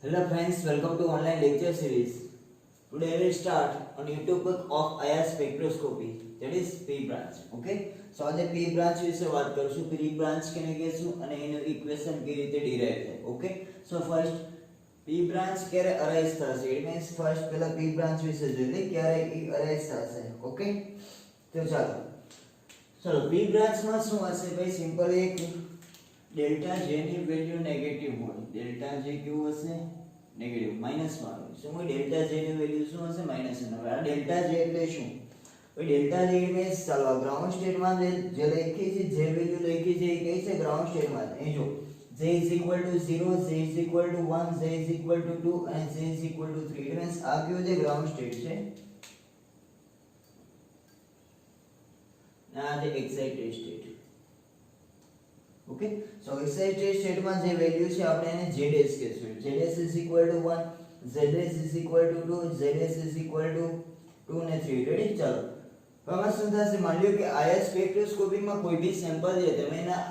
Hello friends, welcome to online lecture series. Today we will start on YouTube of IR spectroscopy, that is P branch. Okay, so આજે P branch વિશે વાત કરશું. P branch કેને કહેશું અને એનું equation કેવી રીતે ડિરાઈવ થાય. Okay, so first P branch ક્યારે અરાઇઝ થશે, it means first પહેલા P branch વિશે જોઈ લઈએ ક્યારે એ અરાઇઝ થશે. Okay, તો ચાલો P branch માં શું હશે ભાઈ, સિમ્પલ એક ડેલ્ટા જે ની વેલ્યુ નેગેટિવ હોય, ડેલ્ટા જે કેવું હશે નેગેટિવ માઈનસ માં હોય. શું હોય ડેલ્ટા જે ની વેલ્યુ શું હશે માઈનસ માં. હવે આ ડેલ્ટા જે એટલે શું ભાઈ, ડેલ્ટા જે મીન્સ ચાલો ગ્રાઉન્ડ સ્ટેટ માં જે લખી છે, જે વેલ્યુ લખી છે એ કઈ છે ગ્રાઉન્ડ સ્ટેટ માં. એ જો j = 0, j = 1, j = 2 અને j = 3. એટલે મીન્સ આ કયો છે ગ્રાઉન્ડ સ્ટેટ છે ના આ છે excited state. Okay, so excited state में जे वैल्यू છે આપણે એને zs કહેશું. zs = 1, zs = 2, zs = 2 ને 3. રેડી. ચાલો હવે શું થશે, માની લ્યો કે આયર સ્પેક્ટ્રોસ્કોપી માં કોઈ બી સેમ્પલ છે તમે એના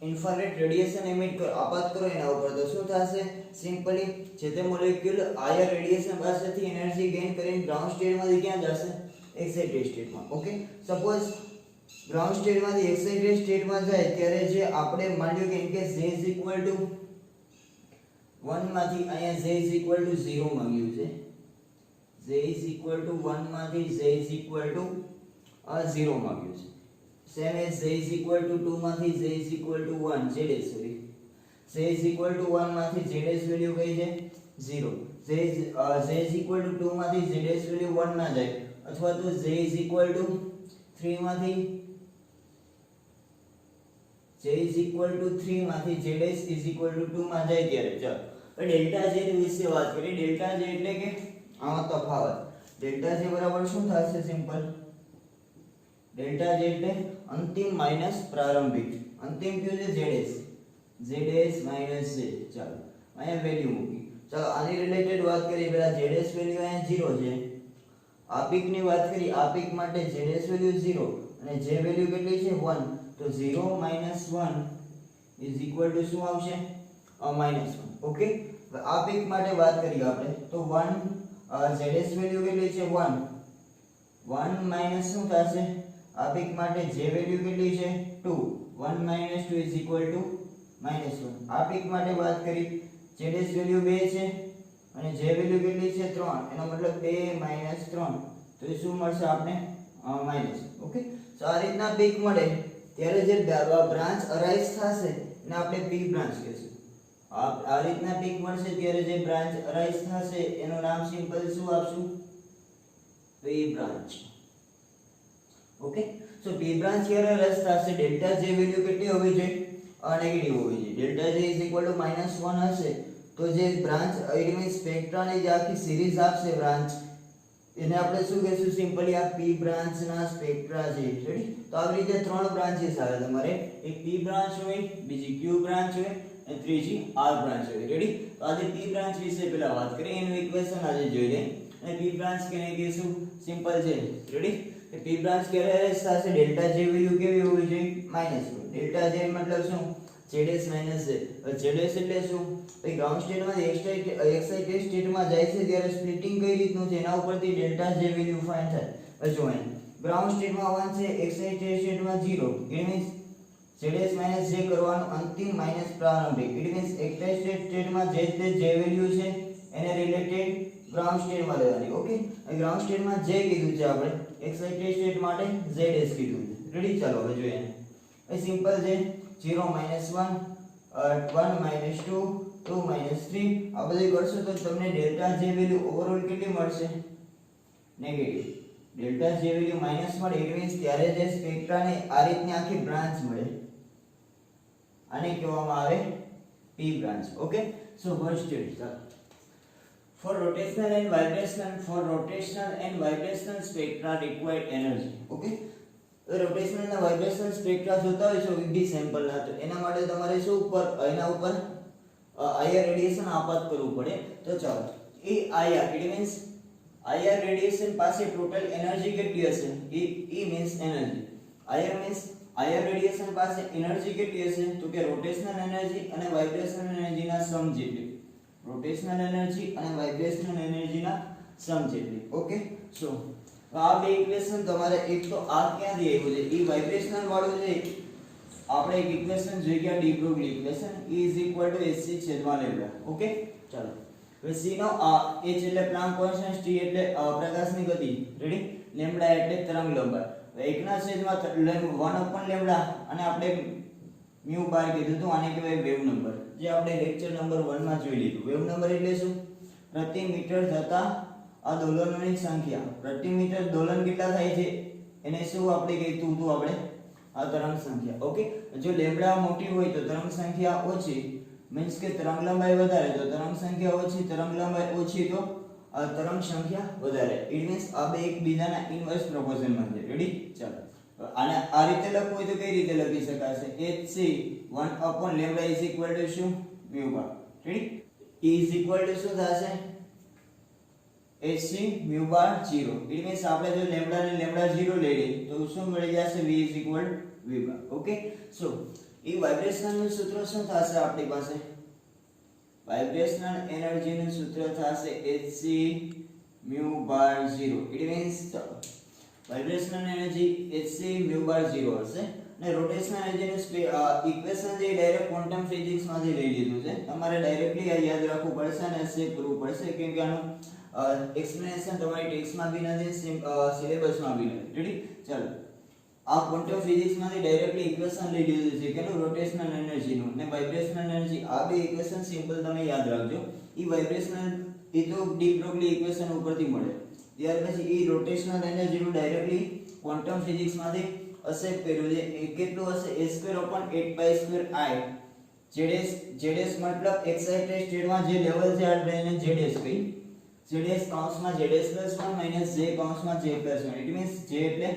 ઇન્ફ્રારેડ રેડિયેશન એમિટ કરો, આપાત કરો એના ઉપર, તો શું થશે સિમ્પલી જે તે મોલેક્યુલ આયર રેડિયેશન પાસેથી એનર્જી ગેઇન કરીને ગ્રાઉન્ડ સ્ટેટમાંથી ક્યાં જશે એક્સાઇટેડ સ્ટેટમાં. ઓકે, સપોઝ ગ્રાઉન્ડ સ્ટેટ માંથી એક્સાઇટેડ સ્ટેટ માં જાય ત્યારે જે આપણે માન્યું કે ઇનકેસ j = 1 માંથી અહીંયા j = 0 માંગ્યું છે, j = 1 માંથી j = 0 માંગ્યું છે. સેમ એઝ j = 2 માંથી j = 1, zs સોરી j = 1 માંથી zs વેલ્યુ કઈ છે 0, j = 2 માંથી zs વેલ્યુ 1 ના જાય, અથવા તો j = 3 માંથી zs = 2 માં જાય ત્યારે. ચાલો ડેલ્ટા જે વિશે વાત કરીએ. ડેલ્ટા જે એટલે કે આમાં તફાવત. ડેલ્ટા જે બરાબર શું થશે સિમ્પલ, ડેલ્ટા જે એટલે અંતિમ માઈનસ પ્રારંભિક. અંતિમ કયું છે zs માઈનસ j. ચાલો અહીંયા વેલ્યુ મૂકી. ચાલો આની રિલેટેડ વાત કરીએ. પહેલા zs વેલ્યુ અહીંયા 0 છે. આપિકની વાત કરીએ, આપિક માટે zs વેલ્યુ 0 અને j વેલ્યુ કેટલી છે 1, તો 0 - 1 = શું આવશે -1. ઓકે, આપિક માટે વાત કરીએ આપણે તો 1 zs વેલ્યુ કેટલી છે 1, 1 માઈનસ શું થશે આપિક માટે j વેલ્યુ કેટલી છે 2, 1 - 2 = -1. આપિક માટે વાત કરી zs વેલ્યુ 2 છે અને j વેલ્યુ કેટલી છે 3, એનો મતલબ 2 - 3, તો એ શું મળશે આપણે માઈનસ. ઓકે, તો આ રીતના પીક મળે ત્યારે જે બ્રાન્ચ અરાઇઝ થશે એને આપણે પી બ્રાન્ચ કહેશું. આ રીતના પીક મળશે ત્યારે જે બ્રાન્ચ અરાઇઝ થશે એનું નામ સિમ્પલ શું આપશું પી બ્રાન્ચ. ઓકે, સો પી બ્રાન્ચ ક્યારે અરાઇઝ થશે, ડેલ્ટા જે વેલ્યુ કેટલી હોવી જોઈએ નેગેટિવ હોવી જોઈએ. ડેલ્ટા જે = -1 હશે તો જે બ્રાન્ચ ઇટ મીન્સ સ્પેક્ટ્રાની જે આખી સિરીઝ આપશે બ્રાન્ચ, એને આપણે શું કહેશું સિમ્પલી આ પી બ્રાન્ચ ના સ્પેક્ટ્રા છે. રેડી. તો આવી રીતે 3 બ્રાન્ચીસ આવે તમારે, એક પી બ્રાન્ચ હોય, બીજી ક્યુ બ્રાન્ચ હોય અને ત્રીજી આર બ્રાન્ચ હોય. રેડી. તો આજે પી બ્રાન્ચ વિશે પહેલા વાત કરીએ, એનું ઇક્વેશન આજે જોઈ લઈએ. અને પી બ્રાન્ચ કેને કહેશું સિમ્પલ છે. રેડી. તો પી બ્રાન્ચ ક્યારે અરેસ્ટ થશે, ડેલ્ટા જે વેલ્યુ કેવી હોવી જોઈએ -1. ડેલ્ટા જે મતલબ શું zs - j. zs એટલે શું ભાઈ, ગ્રાઉન્ડ સ્ટેટમાં એક્સાઇટેડ સ્ટેટમાં જાય છે ત્યારે સ્પ્લિટિંગ કઈ રીતનું છે એના ઉપરથી ડેલ્ટા જે વેલ્યુ ફાઇન્ડ થાય. જો અહીં ગ્રાઉન્ડ સ્ટેટમાં 1 છે, એક્સાઇટેડ સ્ટેટમાં 0, ઇટ મીન્સ zs - j કરવાનું અંતિમ માઈનસ પ્રારંભિક. ઇટ મીન્સ એક્સાઇટેડ સ્ટેટમાં જે વેલ્યુ છે એને રિલેટેડ ગ્રાઉન્ડ સ્ટેટમાં લેવાની. ઓકે, ગ્રાઉન્ડ સ્ટેટમાં j કીધું છે આપણે, એક્સાઇટેડ સ્ટેટ માટે zs કીધું છે. રેડી. ચાલો હવે જોઈએ. એ સિમ્પલ છે 0 - 1, 1 - 2, 2 - 3. આ બધું કરશો તો તમને ડેલ્ટા જે વેલ્યુ ઓવરઓલ કેટલી મળશે નેગેટિવ. ડેલ્ટા જે વેલ્યુ માઈનસ મળે ઇટ મીન્સ ત્યારે જે સ્પેક્ટ્રાની આ રીતની આખી બ્રાન્ચ મળે, આને કહેવામાં આવે P branch. Okay, so first state for rotational and vibrational spectra required energy. Okay, rotational અને વાઇબ્રેશનલ સ્પેક્ટ્રા જોતા હોય છો બી સેમ્પલ ના, તો એના માટે તમારે શું ઉપર એના ઉપર આઈઆર રેડિયેશન આપાત કરવું પડે. તો ચાલો એ IR it means IR radiation પાસે ટોટલ એનર્જી કેટલી હશે, E means energy, IR means IR radiation પાસે એનર્જી કેટલી હશે તો કે રોટેશનલ એનર્જી અને વાઇબ્રેશનલ એનર્જી ના સમ જેટલી. રોટેશનલ એનર્જી અને વાઇબ્રેશનલ એનર્જીના સમ જેટલી. ઓકે, સો આ બે ઇક્વેશન તમારે એક તો આ ક્યાંથી આવ્યું છે ઈ વાઇબ્રેશનલ વાળું છે. આપણે એક ઇક્વેશન જોઈ ગયા de Broglie equation E = hc છેદમાં લેમ્ડા. ઓકે, ચાલો હવે c નો h એટલે પ્લાન્ક કોન્સ્ટન્ટ, t એટલે પ્રકાશની ગતિ, રેડી, લેમ્ડા એટલે તરંગ લંબાઈ. 1 ના છેદમાં 1 લેમ્ડા અને આપણે મ્યુ બાર કીધું હતું, આને કહેવાય વેવ નંબર, જે આપણે લેક્ચર નંબર 1 માં જોઈ લીધું. વેવ નંબર એટલે શું? પ્રતિ મીટર થતા આ દોલનોની સંખ્યા. પ્રતિ મીટર દોલન કેટલા થાય છે એને શું આપણે કીધું હતું આપણે? આ તરંગ સંખ્યા. ઓકે, જો લેમ્ડા મોટી હોય તો તરંગ સંખ્યા ઓછી, મીન્સ કે તરંગ લંબાઈ વધારે તો તરંગ સંખ્યા ઓછી, તરંગ લંબાઈ ઓછી તો તરંગ સંખ્યા વધારે. ઇટ મીન્સ આ બે એકબીજાના ઇનવર્સ પ્રોપોર્શનમાં છે. રેડી, ચાલો આને આ રીતે લખવું હોય તો કઈ રીતે લખી શકાશે? hc 1/λ શું? μ બાર. રેડી, E શું થશે? hc μ bar 0. ઇટ મીન્સ આપણે જો લેમ્ડા ને લેમ્ડા 0 લઈ લઈએ તો શું મળી જશે? v v બાર. ઓકે, સો એ વાઇબ્રેશનલ નું સૂત્ર શું થશે આપણી પાસે? વાઇબ્રેશનલ એનર્જી નું સૂત્ર થશે hc μ bar 0. It means vibrational energy hc μ bar 0 હશે. અને રોટેશનલ એનર્જી નું ઇક્વેશન જે ડાયરેક્ટ ક્વોન્ટમ ફિઝિક્સ માંથી લઈ લીધું છે. તમારે ડાયરેક્ટલી આ યાદ રાખવું પડશે અને સેવ કરવું પડશે, કેમ કે આનું એક્સપ્લેનેશન તમારી ટેક્સ્ટમાં બી નથી, સિલેબસમાં બી નથી. રેડી, ચાલો આ ક્વોન્ટમ ફિઝિક્સ માંથી ડાયરેક્ટલી ઇક્વેશન લઈ લીધું છે કે રોટેશનલ એનર્જી નું અને વાઇબ્રેશનલ એનર્જી. આ બે ઇક્વેશન સિમ્પલ તમે યાદ રાખજો. ઈ વાઇબ્રેશનલ એ તો ડી બ્રોગલી ઇક્વેશન ઉપરથી મળે. ત્યાર પછી ઈ રોટેશનલ એનર્જી નું ડાયરેક્ટલી ક્વોન્ટમ ફિઝિક્સ માંથી અસેપ્ટ કર્યું છે. એ કેટલું હશે? a²/8π²i. zs મતલબ એક્સાઇટેડ સ્ટેટમાં જે લેવલ છે આપણે એને zs કહી. zs કૌંસમાં zs+1 - j કૌંસમાં j+1. ઇટ મીન્સ j એટલે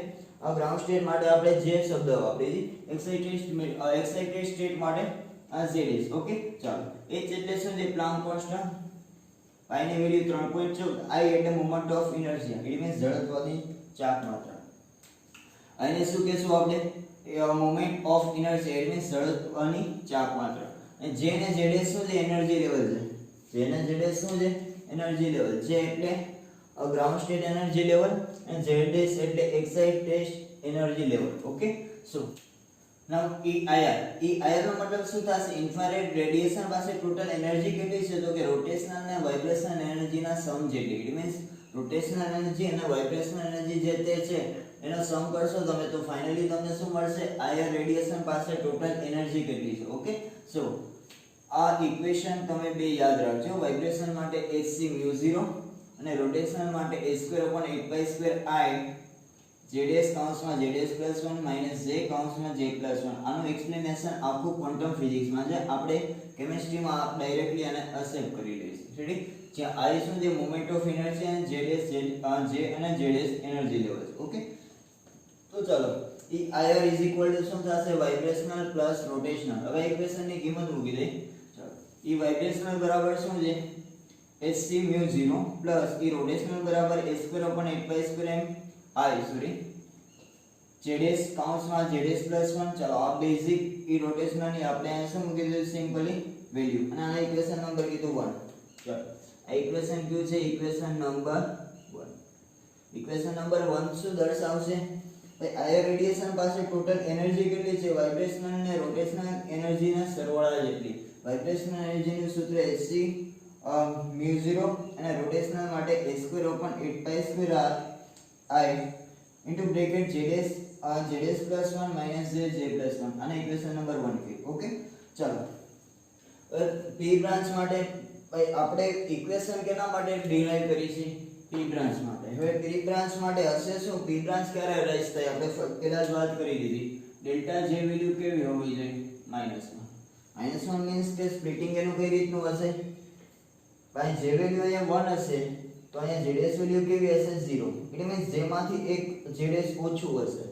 આ ગ્રાઉન્ડ સ્ટેટ માટે આપણે જે શબ્દ વાપરી છે, એક્સાઇટેડ સ્ટેટ માટે આ zs. ઓકે, ચાલો h એટલે શું છે? Planck constant. I ની વેલ્યુ 3.14. I એટલે moment of inertia. It means જડત્વની ચાપ માત્રા. આને શું કહેશું આપણે? Moment of inertia. It means જડત્વની ચાપ માત્રા. અને J ને Zs શું છે? એનર્જી લેવલ છે. J ને Zs શું છે? Energy level. J એટલે ગ્રાઉન્ડ સ્ટેટ એનર્જી લેવલ અને Zs એટલે excited energy level. Okay, so now EIR નો મતલબ શું થશે? ઇન્ફ્રારેડ રેડિયેશન પાસે ટોટલ એનર્જી કેટલી છે? તો કે રોટેશનલ અને વાઇબ્રેશનલ એનર્જીના સમ જેટલી. ઇટ મીન્સ રોટેશનલ એનર્જી અને વાઇબ્રેશનલ એનર્જી જે તે છે એનો સમ કરશો તમે તો ફાઇનલી તમને શું મળશે? IR રેડિયેશન પાસે ટોટલ એનર્જી કેટલી છે. ઓકે, સો આ ઇક્વેશન તમે બે યાદ રાખજો. વાઇબ્રેશન માટે hc μ0 અને રોટેશનલ માટે a²/8π²i zs કૌંસમાં zs+1 - j કૌંસમાં j+1. આનું એક્સપ્લેનેશન આખું ક્વોન્ટમ ફિઝિક્સમાં છે. આપણે કેમિસ્ટ્રીમાં ડાયરેક્ટલી આને અસેપ્ટ કરી લઈશું. રેડી, જ્યાં I શું છે? મોમેન્ટ ઓફ ઇનર્શિયા અને zs j અને zs એનર્જી લેવલ. ઓકે, તો ચાલો EIR શું થશે? વાઇબ્રેશનલ પ્લસ રોટેશનલ. હવે ઇક્વેશનની કિંમત મૂકી દઈએ. ચાલો, E વાઇબ્રેશનલ બરાબર શું છે? hc μ0 પ્લસ E રોટેશનલ બરાબર a²/8π²m zs કૌંસમાં zs+1. ચાલો આ બેઝિક ઈ રોટેશનલ ની આપણે અહીંયા શું મૂકી દીધું? Simply value. અને આના ઇક્વેશન નંબર કીધું 1. ચાલો આ ઇક્વેશન કયું છે? Equation number 1. ઇક્વેશન નંબર 1 શું દર્શાવશે? ભાઈ IR રેડિયેશન પાસે ટોટલ એનર્જી કેટલી છે? વાઇબ્રેશનલ અને રોટેશનલ એનર્જીના સરવાળા જેટલી. વાઇબ્રેશનલ એનર્જીનું સૂત્ર hc μ0 અને રોટેશનલ માટે a²/8π²i into bracket zs zs+1 - j+1. આને ઇક્વેશન નંબર 1 કહે. ઓકે, ચાલો p બ્રાન્ચ માટે ભાઈ આપણે ઇક્વેશન કેના માટે ડિરાઈવ કરી છે? p બ્રાન્ચ માટે. હવે p બ્રાન્ચ માટે હશે શું? p બ્રાન્ચ ક્યારે અરાઇઝ થાય? આપણે પહેલા જ વાત કરી દીધી. ડેલ્ટા j વેલ્યુ કેવી હોવી જોઈએ? -1 મીન્સ કે સ્પ્લિટિંગ એનું કઈ રીતનું હશે? ભાઈ જે વેલ્યુ અહીંયા 1 હશે તો અહીંયા zs વેલ્યુ કેવી હશે? 0. એટલે મીન્સ j માંથી એક zs ઓછું હશે.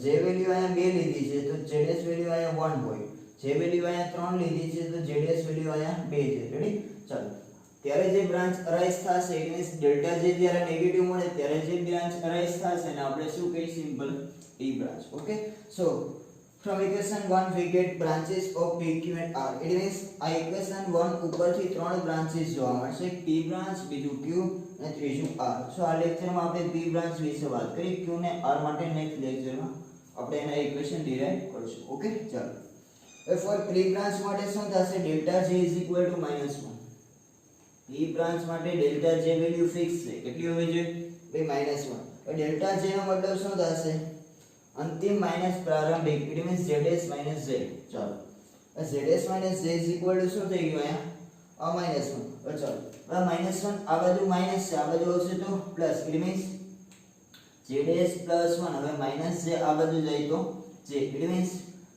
જે વેલ્યુ અહીંયા 2 લીધી છે તો zs વેલ્યુ અહીંયા 1 હોય. જે વેલ્યુ અહીંયા 3 લીધી છે તો zs વેલ્યુ અહીંયા 2 છે. રેડી, ચાલો ત્યારે જે બ્રાન્ચ અરાઇઝ થશે ઇટ મીન્સ ડેલ્ટા j જ્યારે નેગેટિવ મળે ત્યારે જે બ્રાન્ચ અરાઇઝ થશે ને આપણે શું કહી? Simple p branch. Okay, so From equation 1 we get branches of P, Q and R. It means આ equation 1 ઉપરથી ત્રણ branches જોવા મળશે, P branch, બીજું Q અને ત્રીજું R. સો આ લેક્ચરમાં આપણે P branch વિશે વાત કરી, Q ને R માટે નેક્સ્ટ લેક્ચરમાં આપણે એના ઇક્વેશન ડિરાઈવ કરશું. ઓકે, ચાલો. હવે ફોર P branch માટે શું થશે? Delta J -1. P branch માટે ડેલ્ટા J વેલ્યુ ફિક્સ છે, કેટલી હોવી જોઈએ? ભાઈ -1. હવે ડેલ્ટા J નો મતલબ શું થશે? અંતિમ માઈનસ પ્રારંભિક. It means ZS - Z. ચાલો, ZS - Z શું થઈ ગયું અહીંયા? -1. ચાલો, હવે -1 આ બાજુ માઈનસ છે, આ બાજુ આવશે તો પ્લસ. It means ZS +1. હવે -J આ બાજુ જાય તો J. ઇટ મીન્સ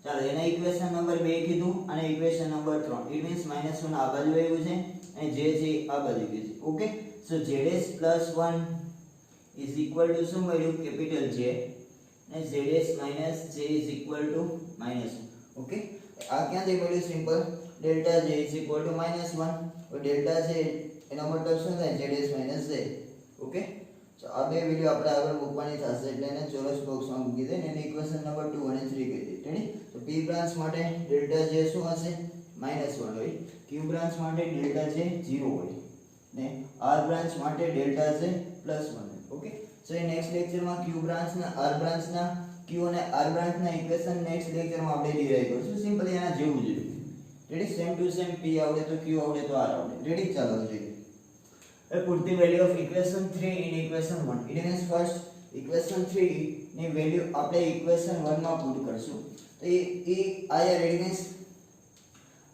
ચાલો એના ઇક્વેશન નંબર 2 કીધું અને ઇક્વેશન નંબર 3. ઇટ મીન્સ -1 આ બાજુ આવ્યું છે અને J આ બાજુ ગયું છે. Okay, so ZS +1 is equal to શું મળ્યું? Capital J. and ZS minus J is equal to -1. Okay, આ ક્યાંથી મળ્યું? Simple delta J is equal to -1. તો ડેલ્ટા J એનો મતલબ શું થાય? ZS minus J. ઓકે, તો આ બે વેલ્યુ આપણે આગળ મૂકવાની થશે એટલે એને ચોરસ બોક્સમાં મૂકી દે ને એને ઇક્વેશન નંબર 2 અને 3 કહી દે. રેડી? તો P બ્રાન્ચ માટે ડેલ્ટા J શું હશે? -1 હોય. Q બ્રાન્ચ માટે ડેલ્ટા J 0 હોય ને R બ્રાન્ચ માટે ડેલ્ટા J +1 હોય. ઓકે, સો એ નેક્સ્ટ લેક્ચરમાં Q બ્રાન્ચ ના R બ્રાન્ચ ના Q અને R બ્રાન્ચ ના ઇક્વેશન નેક્સ્ટ લેક્ચરમાં આપણે ડિરાઈવ કરશું. સિમ્પલી એના જેવું જ. Ready? Same to same P આવડે તો Q આવડે તો R આવડે. રેડી? ચાલો જોઈએ. હવે put the value of equation 3 in equation 1. It means first equation 3 ની વેલ્યુ આપણે ઇક્વેશન 1 માં પુટ કરશું. તો એ આયા રેડી મીન્સ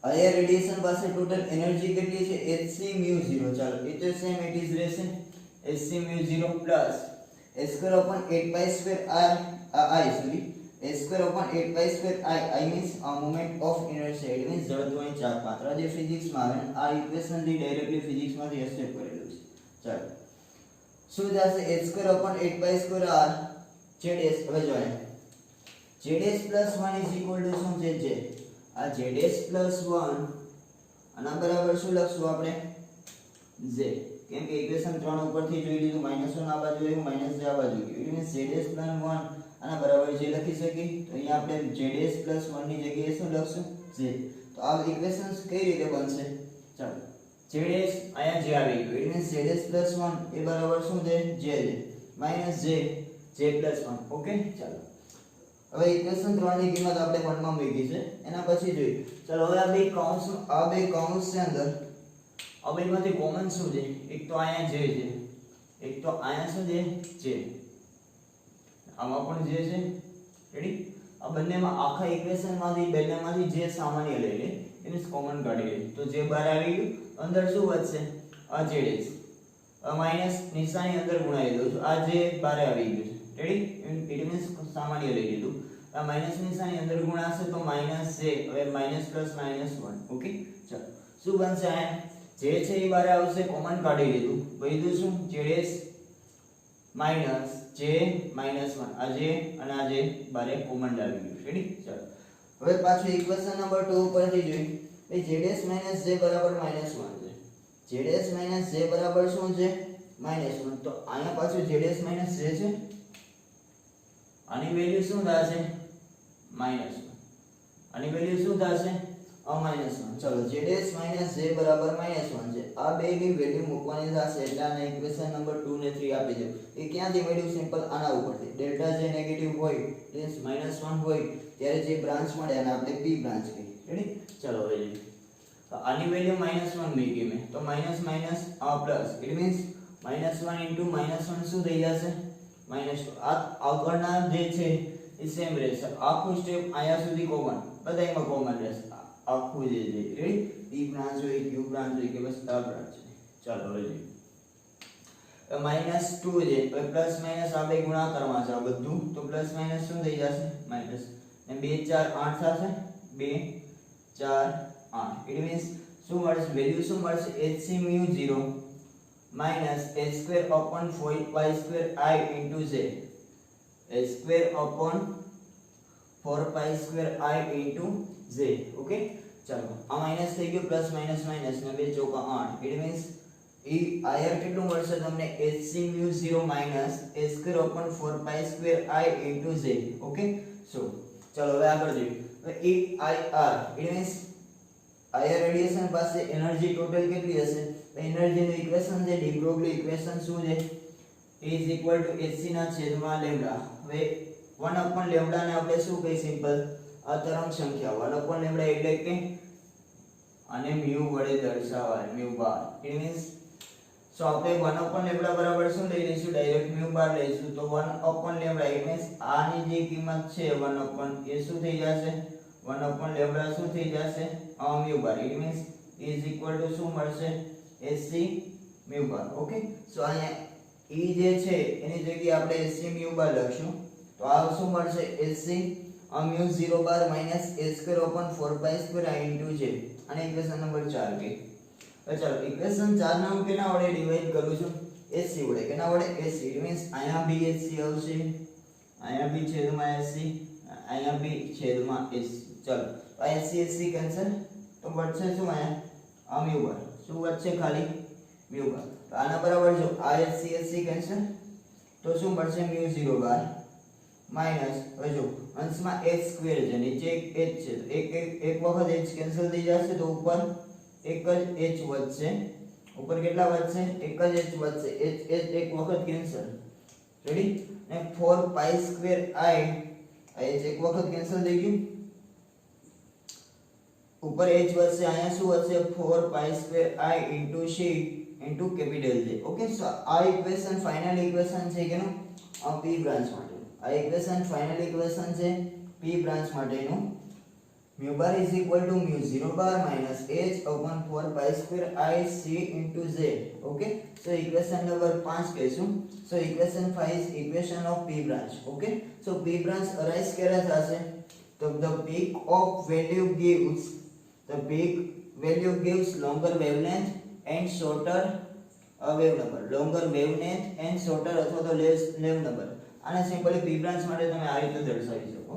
આયા રેડિયેશન પાસે ટોટલ એનર્જી કેટલી છે? hc/μ0. ચાલો, એ તો સેમ ઇટ ઇઝ રહેશે hc/μ0 plus h²/8π² I means a moment of inertia. It means જડત્વની ચાર માત્રા જે ફિઝિક્સમાં આવે આ ઇક્વેશન થી ડાયરેક્ટલી ફિઝિક્સમાંથી એસ્કેપ કરેલું છે. ચાલો, શું થશે? h²/8π² ZS. હવે જોઈએ ZS +1 ઇઝ ઇક્વલ ટુ શું છે? J. આ ZS +1 આના બરાબર શું લખશું આપણે? J. કેમ કે ઇક્વેશન 3 ઉપરથી જોઈ લીધું, -1 આ બાજુ આવ્યું, -J આ બાજુ ગયું. એટલે ZS +1 આના બરાબર J લખી શકીએ. તો અહીંયા આપણે ZS +1 ની જગ્યાએ શું લખશું? J. તો આ ઇક્વેશન્સ કઈ રીતે બનશે? ચાલો, ZS અહીંયા J આવી ગયું. એટલે ZS +1 એ બરાબર શું છે? J +1. ઓકે, ચાલો. હવે ઇક્વેશન 3 ની કિંમત આપણે 1 માં મૂકી છે, એના પછી જોઈએ. ચાલો, હવે આ બે કૌંસ છે અંદર આ બેમાંથી કોમન શું છે? એક તો અહીંયા J છે, એક તો અહીંયા શું છે? J. આમાં પણ J છે. રેડી? આ બંનેમાં આખા ઇક્વેશનમાંથી બંનેમાંથી J સામાન્ય લઈ લે, એને કોમન કાઢી લે. તો J બહાર આવી ગયું, અંદર શું વધશે? આ ZS. આ માઈનસ નિશાની અંદર ગુણાવી દઉં છું, આ J બહાર આવી ગયું છે. રેડી? ઇટ મીન્સ સામાન્ય લઈ લીધું. આ માઈનસ નિશાની અંદર ગુણાશે તો -J. હવે માઈનસ પ્લસ -1. ઓકે, ચાલો, શું બનશે? અહીંયા J છે એ બારે આવશે, કોમન કાઢી લીધું. વધ્યું શું? ZS minus J -1. આ J અને આ J બારે કોમન આવી ગયું. રેડી? ચાલો, હવે પાછું ઇક્વેશન નંબર 2 ઉપરથી જોઈ. ભાઈ ZS - J બરાબર -1 છે. ZS - J બરાબર શું છે? -1. તો અહીંયા પાછું ZS - J છે. આની વેલ્યુ શું થશે? -1. આની વેલ્યુ શું થશે? -1. ચલો, ZS - J બરાબર -1 છે. આ બે ની વેલ્યુ મૂકવાની થશે એટલે આને ઇક્વેશન નંબર 2 ને 3 આપી દો. એ ક્યાંથી મળ્યું? સિમ્પલ આના ઉપરથી. ડેલ્ટા J નેગેટિવ હોય મીન્સ -1 હોય ત્યારે જે બ્રાન્ચ મળે અને આપણે P બ્રાન્ચ કહીએ. રેડી? ચલો, હવે જોઈએ. તો આની વેલ્યુ -1 મૂકી મેં, તો માઈનસ માઈનસ આ પ્લસ. ઇટ મીન્સ -1 * -1 શું થઈ જશે? -2. આ આગળના જે છે એ સેમ રહેશે. આખું સ્ટેપ આયા સુધી કોમન, બધાયમાં કોમન રહેશે. આખું જે છે રેડી? P બ્રાન્ચ હોય, Q બ્રાન્ચ હોય કે બસ આ બ્રાન્ચ હોય. ચાલો, હવે જોઈએ. -2 છે, હવે પ્લસ માઈનસ આ બે ગુણાકારમાં છે આ બધું, તો પ્લસ માઈનસ શું થઈ જશે? માઈનસ. ને 2 4 8 થશે. 2 4 8. ઇટ મીન્સ શું મળશે? વેલ્યુ શું મળશે? hc/μ0 h²/4π² I into J. h²/4π² I into J. Okay, ચાલો, આ માઈનસ થઈ ગયું, પ્લસ માઈનસ માઈનસ ને 2 ચોકા 8. ઇટ મીન્સ એ આયર કેટલું મળશે તમને? hc/μ0 h²/4π² I into J. Okay, so ચલો હવે આગળ જોઈએ. હવે EIR it means IR radiation પાસે એનર્જી ટોટલ કેટલી હશે? તો એનર્જી નું ઇક્વેશન છે ડી બ્રોગલી ઇક્વેશન શું છે? E is equal to hc ના છેદમાં લેમ્ડા. હવે 1 upon લેમ્ડા ને આપણે શું કહી સિમ્પલ અતરંગ સંખ્યા 1 upon લેમ્ડા એટલે કે આને mu વડે દર્શાવાય mu બાર. ઇટ મીન્સ સો આપણે 1 upon લેમ્ડા બરાબર શું લઈ લઈશું? ડાયરેક્ટ mu બાર લઈશું. તો 1 upon લેમ્ડા ઇટ મીન્સ આની જે કિંમત છે 1 upon એ શું થઈ જશે? 1 upon લેમ્ડા શું થઈ જશે? mu bar. It means is equal to શું મળશે? hc mu બાર. ઓકે, સો અહીંયા E જે છે એની જગ્યાએ આપણે hc mu બાર લખશું. તો આ શું મળશે? hc mu 0 bar minus a square upon 4 pi square I into j. અને ઇક્વેશન નંબર 4 કે ચાલો ઇક્વેશન 4 ને હું કેના વડે ડિવાઇડ કરું છું? hc વડે. કેના વડે? hc. ઇટ મીન્સ અહીંયા બી hc આવશે, અહીંયા બી છેદમાં hc, અહીંયા બી છેદમાં hc. ચાલો આ hc hc કેન્સલ, તો વધશે શું? અહીંયા mu બાર. શું વધશે? ખાલી mu બાર. તો આના બરાબર જો આ hc hc કેન્સલ, તો શું મળશે? mu 0 બાર માઈનસ હવે જો અંશમાં h સ્ક્વેર છે, નીચે એક h છે, તો એક વખત h કેન્સલ થઈ જશે, તો ઉપર એક જ h વધશે. ઉપર કેટલા વધશે? એક જ h વધશે. h એક વખત કેન્સલ. રેડી? ને 4 પાઈ સ્ક્વેર I આ h એક વખત કેન્સલ થઈ ગયું. ઉપર h વધશે, અહીંયા શું વધશે? 4 pi square I into c into capital J. Okay, so આ ઇક્વેશન ફાઇનલ ઇક્વેશન છે કેનું? p બ્રાન્ચ માટે. આ ઇક્વેશન ફાઇનલ ઇક્વેશન છે p બ્રાન્ચ માટેનું. mu bar is equal to mu 0 bar minus h upon 4 pi square I c into j. Okay, so equation number 5 કહેશું. So equation 5 is equation of p branch. Okay, so p branch arise ક્યારે થશે? તો the peak of value gives longer wavelength and shorter wave number. longer wavelength and shorter અથવા તો less wave number. આને simply p branch માટે તમે આ રીતે દર્શાવી શકો.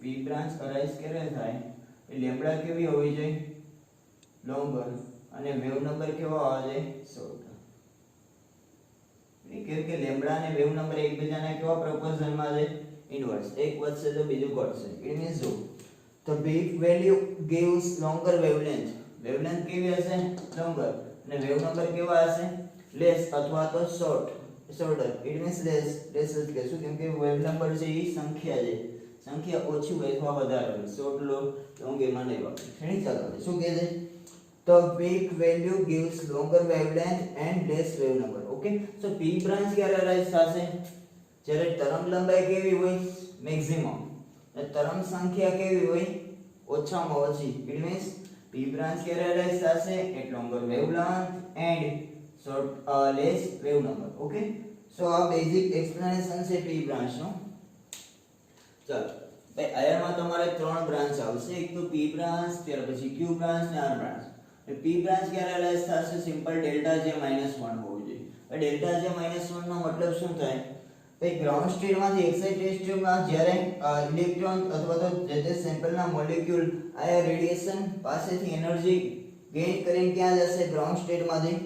p બ્રાન્ચ અરાઇઝ ક્યારે થાય? એ લેમ્ડા કેવી હોવી જોઈએ? લોંગર. અને વેવ નંબર કેવો આવવો જોઈએ? શોર્ટર. કેમ કે લેમ્ડા અને વેવ નંબર એકબીજાના કેવા પ્રોપોર્શનમાં છે? ઇનવર્સ. એક વધશે તો બીજું ઘટશે. ઇટ મીન્સ જો the peak value gives longer wavelength. wavelength કેવી હશે? લોંગર. અને વેવ નંબર કેવા હશે? લેસ અથવા તો શોર્ટર. ઇટ મીન્સ લેસ જ કહેશું, કેમ કે વેવ નંબર છે એ સંખ્યા છે, સંખ્યા ઓછી હોય અથવા વધારે હોય. શોર્ટ લોંગ એમાં નહીં વાપરે. ચાલો શું કહે છે? the peak value gives longer wavelength and less wave number. Okay, so p branch ક્યારે અરાઇઝ થશે? જ્યારે તરંગ લંબાઈ કેવી હોય? મેક્સિમમ. અને તરંગ સંખ્યા કેવી હોય? ઓછામાં ઓછી. ઇટ મીન્સ p branch ક્યારે અરાઇઝ થશે? at longer wavelength and less wave number. Okay, so આ બેઝિક એક્સપ્લેનેશન છે p branch નો. ચાલો ભાઈ આયરમાં તમારે ત્રણ બ્રાન્ચ આવશે. એક તો p બ્રાન્ચ, ત્યાર પછી q બ્રાન્ચ ને r બ્રાન્ચ. p બ્રાન્ચ ક્યારે અરાઇઝ થશે? સિમ્પલ ડેલ્ટા j -1 હોવું જોઈએ. ડેલ્ટા j -1 નો મતલબ શું થાય? ભાઈ ગ્રાઉન્ડ સ્ટેટમાંથી એક્સાઇટેડ સ્ટેટમાં જ્યારે ઇલેક્ટ્રોન અથવા તો જે સેમ્પલના મોલેક્યુલ આ રેડિયેશન પાસેથી એનર્જી ગેઇન કરીને ક્યાં જશે? ગ્રાઉન્ડ સ્ટેટમાંથી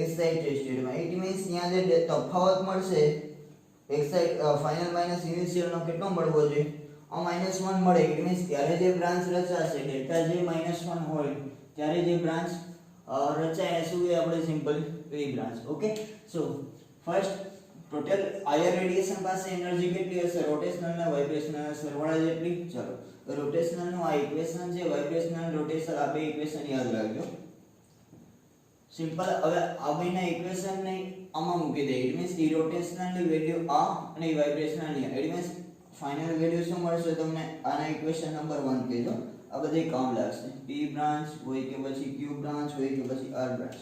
એક્સાઇટેડ સ્ટેટમાં. ઇટ મીન્સ ત્યાં જે તફાવત મળશે ફાઇનલ માઇનસ ઇનિશિયલ નો કેટલો મળવો જોઈએ? આ -1 મળે. ઇટ મીન્સ ત્યારે જે બ્રાન્ચ રચાશે ડેલ્ટા j -1 હોય ત્યારે જે બ્રાન્ચ રચાય શું એ આપણે simple p branch. Okay, so first total Iyer radiation પાસે એનર્જી કેટલી હશે? રોટેશનલ અને વાઇબ્રેશનલ સરવાળા જેટલી. ચાલો રોટેશનલ નું આ ઇક્વેશન છે, વાઇબ્રેશનલ રોટેશનલ આ બે ઇક્વેશન યાદ રાખજો. સિમ્પલ. હવે આ બેના ઇક્વેશન ને આમાં મૂકી દે. ઇટ મીન્સ ઈ રોટેશનલ ની વેલ્યુ આ અને ઈ વાઇબ્રેશનલ ની. ઇટ મીન્સ ફાઇનલ વેલ્યુ શું મળશે તમને? આના ઇક્વેશન નંબર 1 કહેજો. આ બધે કામ લાગશે. p બ્રાન્ચ હોય કે પછી q બ્રાન્ચ હોય કે પછી r બ્રાન્ચ.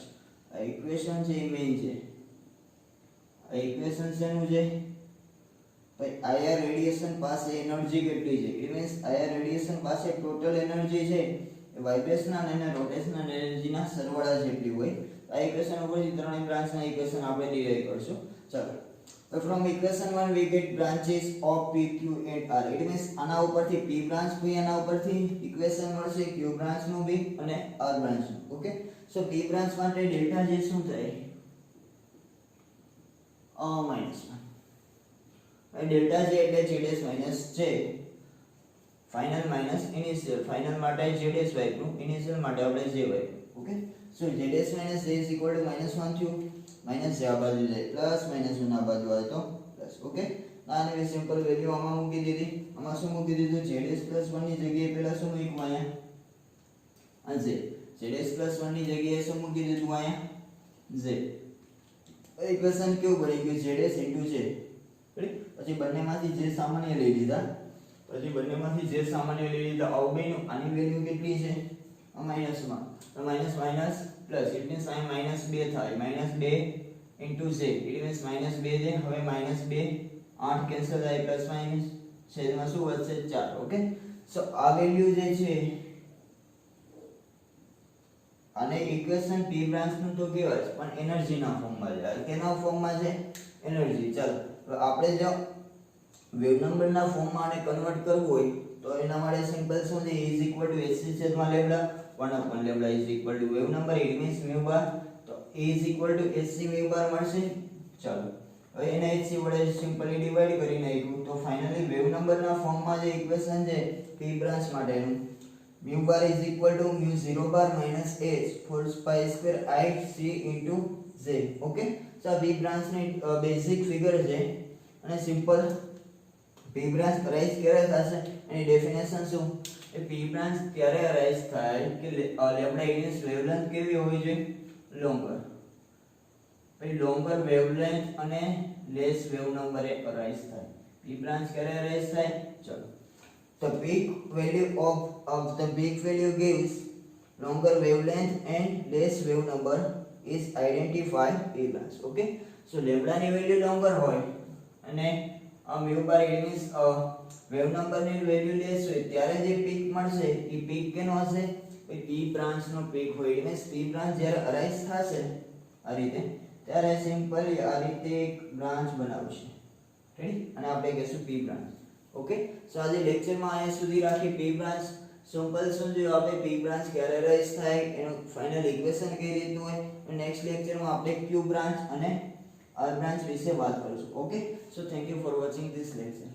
આ ઇક્વેશન છે એ મેઈન છે. આ ઇક્વેશન શેનું છે? ભાઈ આયર રેડિયેશન પાસે એનર્જી કેટલી છે? ઇટ મીન્સ આયર રેડિયેશન પાસે ટોટલ એનર્જી છે એ વાઇબ્રેશનલ અને રોટેશનલ એનર્જીના સરવાળા જેટલી હોય. આ ઇક્વેશન ઉપરથી ત્રણેય બ્રાન્ચના ઇક્વેશન આપણે ડિરાઈવ કરશું. ચાલો from equation 1 we get branches of p q and r. it means આના ઉપરથી p branch ભી આના ઉપરથી ઇક્વેશન મળશે, q branch નું ભી અને r branch નું. ઓકે, સો p branch માટે ડેલ્ટા j શું થાય? -1. હવે ડેલ્ટા જે એટલે જે ડેશ માઈનસ જે ફાઇનલ માઈનસ ઇનિશિયલ ફાઇનલ માટે જે ડેશ વાપર્યું ઇનિશિયલ માટે આપણે જે વાપર્યું ઓકે સો જે ડેશ માઈનસ જે ઇઝ ઇક્વલ ટુ -1 થયું માઈનસ જે આ બાજુ જાય પ્લસ -1 આ બાજુ આવે તો પ્લસ ઓકે આને સિમ્પલ વેલ્યુ આમાં મૂકી દીધી આમાં શું મૂકી દીધું z+1 ની જગ્યાએ પહેલા શું મૂક્યું અહીંયા આ z+1 ની જગ્યાએ શું મૂકી દીધું અહીંયા z ઇક્વેશન કેવું બની ગયું z j પછી બંનેમાંથી જે સામાન્ય લઈ લીધા આવું બન્યું આની વેલ્યુ કેટલી છે આ માઈનસમાં તો minus minus plus it means આ -2 થાય -2 * z ઇટ મીન્સ -2 છે હવે -2 8 કેન્સલ થાય પ્લસ માઈનસ છેદમાં શું વધશે 4 ઓકે સો આ વેલ્યુ જે છે અને ઇક્વેશન p બ્રાન્ચ નું તો કહેવાય પણ એનર્જી ના ફોર્મમાં છે કેના ફોર્મમાં છે એનર્જી ચાલો હવે આપણે જો વેવ નંબર ના ફોર્મમાં આને કન્વર્ટ કરવું હોય તો એના માટે સિમ્પલ શું છે e = hc છેદમાં lambda 1/λ = wave number it means μ bar તો e = hc μ બાર મળશે ચાલો હવે એને hc વડે સિમ્પલી ડિવાઇડ કરી નાખ્યું તો ફાઇનલી વેવ નંબર ના ફોર્મમાં જે ઇક્વેશન છે p બ્રાન્ચ માટેનું μ bar is equal to mu 0 bar minus h whole square I c into z okay so p branch ની બેઝિક ફિગર છે અને સિમ્પલ p branch અરાઇઝ ક્યારે થશે એની ડેફિનેશન શું એ p branch ત્યારે અરાઇઝ થાય કે લેમ્ડા ઇનિસ વેવલેન્થ કેવી હોવી જોઈએ લોંગર પછી લોંગર વેવલેન્થ અને લેસ વેવ નંબર એ અરાઇઝ થાય p branch ક્યારે અરાઇઝ થાય ચલો the peak value of the peak value gives longer wavelength and less wave number is identified p branch okay so lambda ની value longer હોય અને mu bar it means wave number ની value less હોય ત્યારે જે peak મળશે એ peak કેનો હશે એ p branch નો peak હોય એટલે p branch જ્યારે અરાઇઝ થશે આ રીતે ત્યારે સિમ્પલી આ રીતે એક બ્રાન્ચ બનાવશે રેડી અને આપણે કહેશું p branch ओके सो आज लेक्चर में आया સુધી રાખી p બ્રાન્ચ સિમ્પલ સમજો આપણે p બ્રાન્ચ ક્યારે અરાઇઝ થાય એનું ફાઇનલ ઇક્વેશન કઈ રીતનું હોય નેક્સ્ટ લેક્ચર માં આપણે q બ્રાન્ચ અને r બ્રાન્ચ વિશે વાત કરીશું okay so thank you for watching this lecture